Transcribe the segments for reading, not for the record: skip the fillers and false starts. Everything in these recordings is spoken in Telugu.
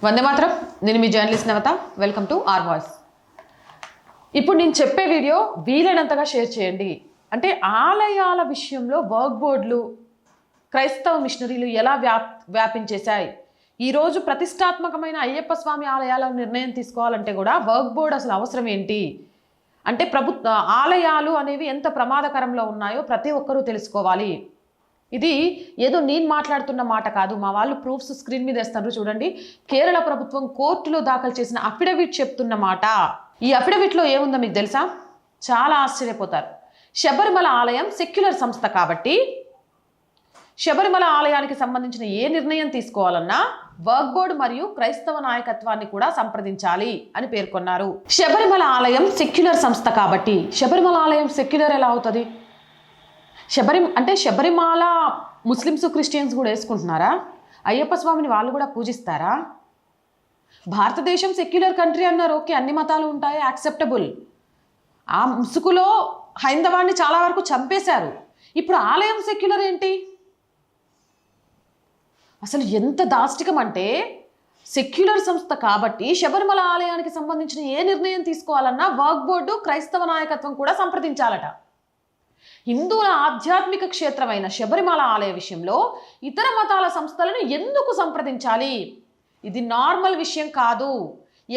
వందే మాత్రం. నేను మీ journalist Navata. Welcome to R voice. ఇప్పుడు నేను చెప్పే వీడియో వీలైనంతగా షేర్ చేయండి. అంటే ఆలయాల విషయంలో వర్క్ బోర్డులు క్రైస్తవ మిషనరీలు ఎలా వ్యాపించేశాయి. ఈరోజు ప్రతిష్టాత్మకమైన అయ్యప్ప స్వామి ఆలయాల నిర్ణయం తీసుకోవాలంటే కూడా వర్క్ బోర్డు అసలు అవసరం ఏంటి, అంటే ఆలయాలు అనేవి ఎంత ప్రమాదకరంలో ఉన్నాయో ప్రతి ఒక్కరూ తెలుసుకోవాలి. ఇది ఏదో నేను మాట్లాడుతున్న మాట కాదు, మా వాళ్ళు ప్రూఫ్స్ స్క్రీన్ మీద వేస్తారు చూడండి. కేరళ ప్రభుత్వం కోర్టులో దాఖలు చేసిన అఫిడవిట్ చెప్తున్న మాట. ఈ అఫిడవిట్లో ఏముందో మీకు తెలుసా? చాలా ఆశ్చర్యపోతారు. శబరిమల ఆలయం సెక్యులర్ సంస్థ కాబట్టి శబరిమల ఆలయానికి సంబంధించిన ఏ నిర్ణయం తీసుకోవాలన్నా వర్క్ బోర్డు మరియు క్రైస్తవ నాయకత్వాన్ని కూడా సంప్రదించాలి అని పేర్కొన్నారు. శబరిమల ఆలయం సెక్యులర్ సంస్థ కాబట్టి శబరిమల ఆలయం సెక్యులర్ ఎలా అవుతుంది? శబరిమాల ముస్లిమ్స్ క్రిస్టియన్స్ కూడా వేసుకుంటున్నారా? అయ్యప్ప స్వామిని వాళ్ళు కూడా పూజిస్తారా? భారతదేశం సెక్యులర్ కంట్రీ అన్నారు, ఓకే, అన్ని మతాలు ఉంటాయి, యాక్సెప్టబుల్. ఆ ముసుగులో హైందవాన్ని చాలా వరకు చంపేశారు. ఇప్పుడు ఆలయం సెక్యులర్ ఏంటి? అసలు ఎంత దాష్టికం అంటే, సెక్యులర్ సంస్థ కాబట్టి శబరిమల ఆలయానికి సంబంధించిన ఏ నిర్ణయం తీసుకోవాలన్నా వర్క్ బోర్డు క్రైస్తవ నాయకత్వం కూడా సంప్రదించాలట. హిందువుల ఆధ్యాత్మిక క్షేత్రమైన శబరిమల ఆలయ విషయంలో ఇతర మతాల సంస్థలను ఎందుకు సంప్రదించాలి? ఇది నార్మల్ విషయం కాదు.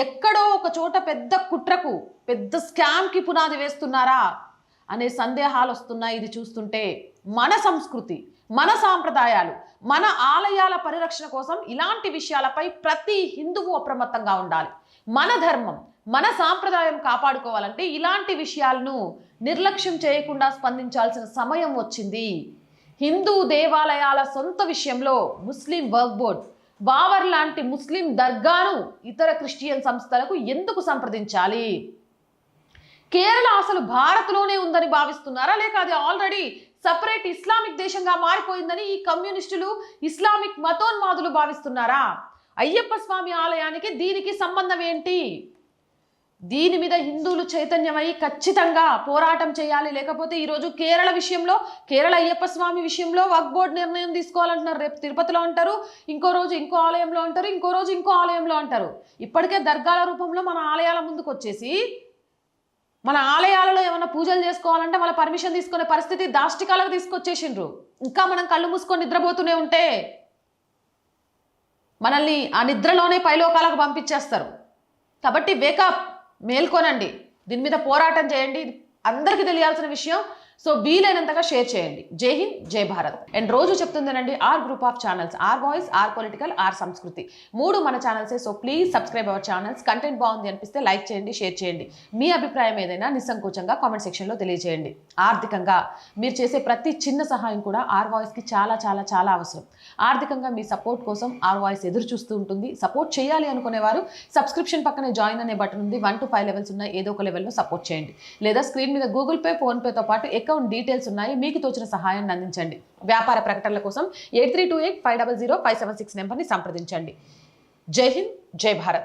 ఎక్కడో ఒక చోట పెద్ద కుట్రకు, పెద్ద స్కామ్కి పునాది వేస్తున్నారా అనే సందేహాలు వస్తున్నాయి ఇది చూస్తుంటే. మన సంస్కృతి, మన సాంప్రదాయాలు, మన ఆలయాల పరిరక్షణ కోసం ఇలాంటి విషయాలపై ప్రతి హిందువు అప్రమత్తంగా ఉండాలి. మన ధర్మం, మన సాంప్రదాయం కాపాడుకోవాలంటే ఇలాంటి విషయాలను నిర్లక్ష్యం చేయకుండా స్పందించాల్సిన సమయం వచ్చింది. హిందూ దేవాలయాల సొంత విషయంలో ముస్లిం వర్క్ బోర్డ్, బావర్ లాంటి ముస్లిం దర్గాను ఇతర క్రిస్టియన్ సంస్థలకు ఎందుకు సంప్రదించాలి? కేరళ అసలు భారత్లోనే ఉందని భావిస్తున్నారా, లేక అది ఆల్రెడీ సపరేట్ ఇస్లామిక్ దేశంగా మారిపోయిందని ఈ కమ్యూనిస్టులు, ఇస్లామిక్ మతోన్మాదులు భావిస్తున్నారా? అయ్యప్ప స్వామి ఆలయానికి దీనికి సంబంధం ఏంటి? దీని మీద హిందువులు చైతన్యమై ఖచ్చితంగా పోరాటం చేయాలి. లేకపోతే ఈరోజు కేరళ విషయంలో, కేరళ అయ్యప్ప స్వామి విషయంలో వక్ఫ్ బోర్డు నిర్ణయం తీసుకోవాలంటున్నారు. రేపు తిరుపతిలో అంటారు, ఇంకో రోజు ఇంకో ఆలయంలో అంటారు, ఇంకో రోజు ఇంకో ఆలయంలో అంటారు. ఇప్పటికే దర్గాల రూపంలో మన ఆలయాల ముందుకు వచ్చేసి మన ఆలయాలలో ఏమైనా పూజలు చేసుకోవాలంటే వాళ్ళ పర్మిషన్ తీసుకునే పరిస్థితి దాష్టికాలకు తీసుకొచ్చేసిండ్రు. ఇంకా మనం కళ్ళు మూసుకొని నిద్రపోతూనే ఉంటే మనల్ని ఆ నిద్రలోనే పైలోకాలకు పంపించేస్తారు. కాబట్టి వేకప్, మేల్కొనండి, దీని మీద పోరాటం చేయండి. అందరికీ తెలియాల్సిన విషయం. సో వీలైనంతగా షేర్ చేయండి. జై హింద్, జై భారత్. అండ్ రోజు చెప్తుందేనండి, R group of channels, R voice, R political, R Sanskriti, 3 మన ఛానల్సే. So please subscribe our channels. Content బాగుంది అనిపిస్తే లైక్ చేయండి, షేర్ చేయండి. మీ అభిప్రాయం ఏదైనా నిస్సంకోచంగా కామెంట్ సెక్షన్లో తెలియజేయండి. ఆర్థికంగా మీరు చేసే ప్రతి చిన్న సహాయం కూడా ఆర్ వాయిస్కి చాలా చాలా చాలా అవసరం. ఆర్థికంగా మీ సపోర్ట్ కోసం ఆర్ వాయిస్ ఎదురు చూస్తూ ఉంటుంది. సపోర్ట్ చేయాలి అనుకునేవారు సబ్స్క్రిప్షన్ పక్కనే జాయిన్ అనే బటన్ ఉంది. 1 to 5 లెవెల్స్ ఉన్నాయి. ఏదో ఒక లెవెల్లో సపోర్ట్ చేయండి. లేదా స్క్రీన్ మీద గూగుల్ పే, ఫోన్పేతో పాటు అకౌంట్ డీటెయిల్స్ ఉన్నాయి. మీకు తోచిన సహాయాన్ని అందించండి. వ్యాపార ప్రకటనల కోసం 8328 500 576 నెంబర్ని సంప్రదించండి. జై హింద్, జై భారత్.